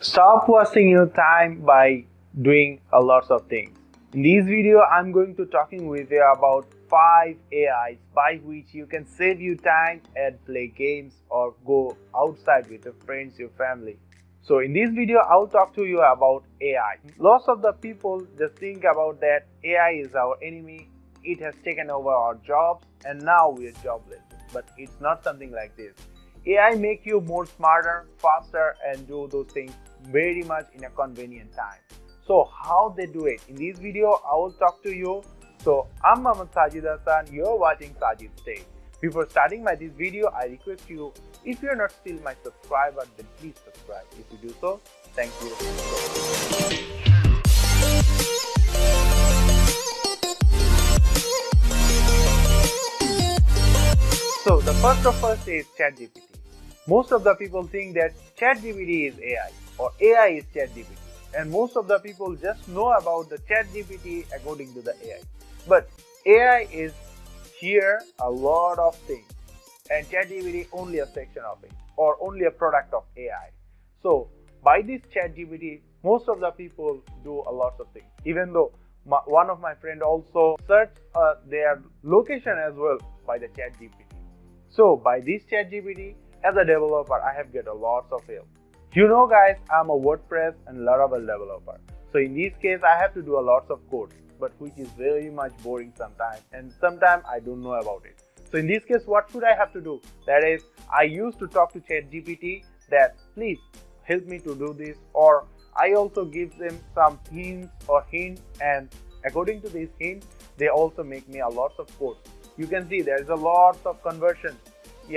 Stop wasting your time by doing a lots of things. In this video, I'm going to talking with you about 5 AIs by which you can save you time and play games or go outside with your friends, your family. So in this video, I'll talk to you about AI. Lots of the people just think about that AI is our enemy. It has taken over our jobs and now we are jobless. But it's not something like this. AI make you more smarter, faster and do those things very much in a convenient time. So how they do it? In this video, I will talk to you. So I'm Sajidz, you're watching Sajidz Day. Before starting this video, I request you, if you're not still my subscriber, then please subscribe. If you do so, thank you. So the first of us is ChatGPT. Most of the people think that ChatGPT is AI or AI is ChatGPT, and most of the people just know about the ChatGPT according to the AI. But AI is here a lot of things, and ChatGPT only a section of it or only a product of AI. So by this ChatGPT, most of the people do a lot of things. Even though one of my friend also search their location as well by the ChatGPT. So by this ChatGPT, as a developer, I have get a lot of help. You know guys, I'm a WordPress and Laravel developer. So in this case, I have to do a lot of code, but which is very much boring sometimes, and sometimes I don't know about it. So in this case, what should I have to do? That is, I used to talk to ChatGPT that please help me to do this, or I also give them some hints, and according to these hints, they also make me a lot of code. You can see there is a lot of conversion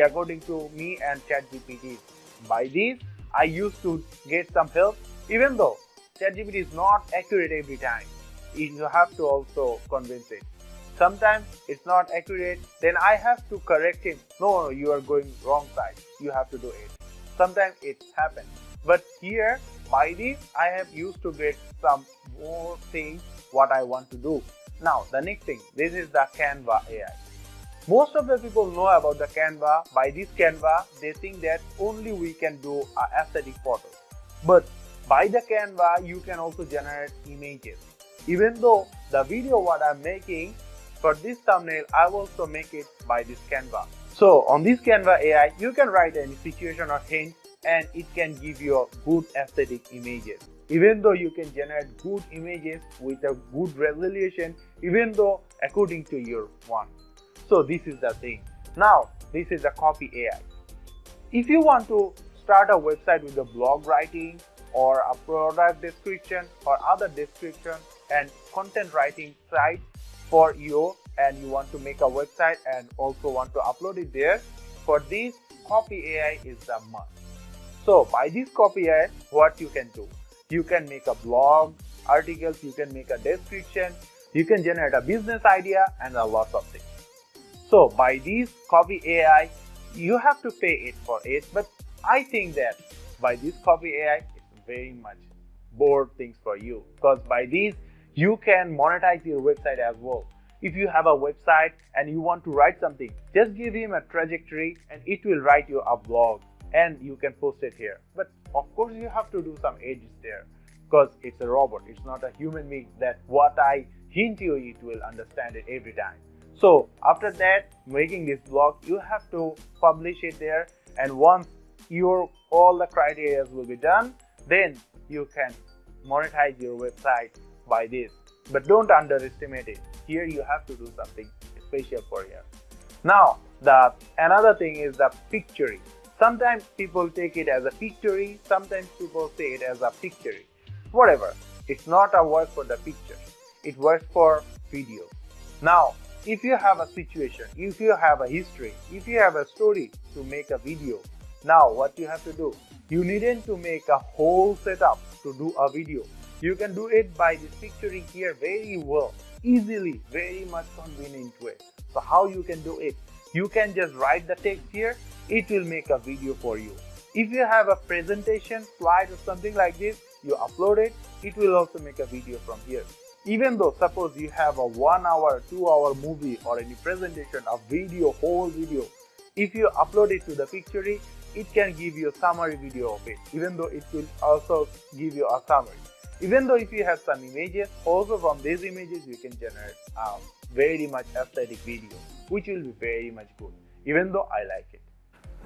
according to me and ChatGPT. By this, I used to get some help, even though ChatGPT is not accurate every time. You have to also convince it. Sometimes it's not accurate, then I have to correct him. No, you are going wrong side. You have to do it. Sometimes it happens. But here, by this, I have used to get some more things what I want to do. Now, the next thing, this is the Canva AI. Most of the people know about the Canva. By this Canva, they think that only we can do aesthetic photos. But by the Canva, you can also generate images. Even though the video what I'm making for this thumbnail, I will also make it by this Canva. So on this Canva AI, you can write any situation or hint and it can give you good aesthetic images. Even though you can generate good images with a good resolution, even though according to your want. So this is the thing. Now, this is the Copy AI. If you want to start a website with a blog writing or a product description or other description and content writing site for you, and you want to make a website and also want to upload it there, for this Copy AI is the must. So by this Copy AI, what you can do? You can make a blog, articles, you can make a description, you can generate a business idea and a lot of things. So by this Copy AI, you have to pay it for it, but I think that by this Copy AI, it's very much bored things for you, because by this you can monetize your website as well. If you have a website and you want to write something, just give him a trajectory and it will write you a blog and you can post it here. But of course you have to do some edits there, because it's a robot, it's not a human being that what I hint you, it will understand it every time. So after that, making this blog, you have to publish it there, and once all the criteria will be done, then you can monetize your website by this. But don't underestimate it. Here you have to do something special for you. Now, another thing is the Pictory. Sometimes people take it as a Pictory, sometimes people say it as a Pictory. Whatever, it's not a word for the picture. It works for video. Now, if you have a situation, if you have a history, if you have a story to make a video, now what you have to do? You needn't to make a whole setup to do a video. You can do it by this Pictory here very well, easily, very much convenient way. So how you can do it? You can just write the text here, it will make a video for you. If you have a presentation, slide or something like this, you upload it, it will also make a video from here. Even though suppose you have a 1 hour, 2 hour movie or any presentation, a video, whole video, if you upload it to the Pictory, it can give you a summary video of it, even though it will also give you a summary. Even though if you have some images, also from these images you can generate a very much aesthetic video, which will be very much good, even though I like it.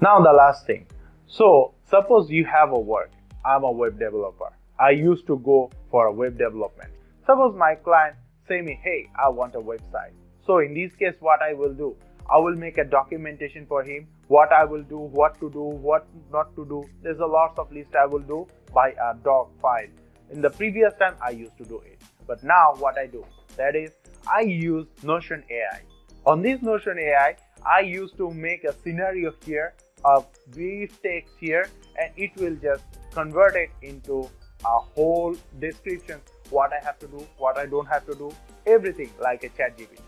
Now the last thing. So suppose you have a work. I'm a web developer. I used to go for a web development. Suppose my client say me, hey, I want a website. So in this case, what I will do, I will make a documentation for him, what I will do, what to do, what not to do. There's a lot of list I will do by a doc file. In the previous time, I used to do it. But now what I do, that is, I use Notion AI. On this Notion AI, I used to make a scenario here, a brief text here, and it will just convert it into a whole description, what I have to do, what I don't have to do, everything like a ChatGPT.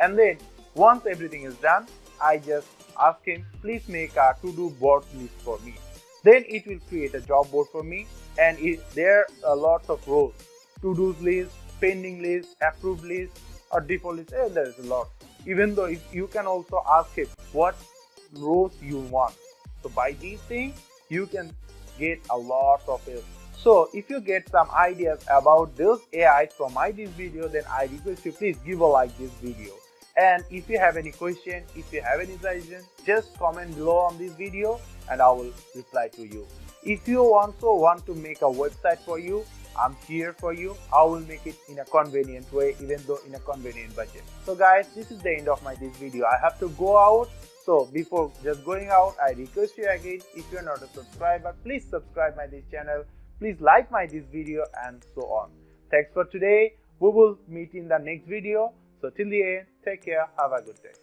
And then once everything is done, I just ask him, please make a to-do board list for me. Then it will create a job board for me, and there are lots of rows, to-do list, pending list, approved list, or default list. There is a lot. Even though if you can also ask him what rows you want. So by these things, you can get a lot of it. So if you get some ideas about those AI from this video, then I request you please give a like this video. And if you have any question, if you have any suggestion, just comment below on this video and I will reply to you. If you also want to make a website for you, I'm here for you. I will make it in a convenient way, even though in a convenient budget. So guys, this is the end of this video. I have to go out. So before just going out, I request you again, if you're not a subscriber, please subscribe this channel. Please like this video and so on. Thanks for today. We will meet in the next video. So till the end, take care. Have a good day.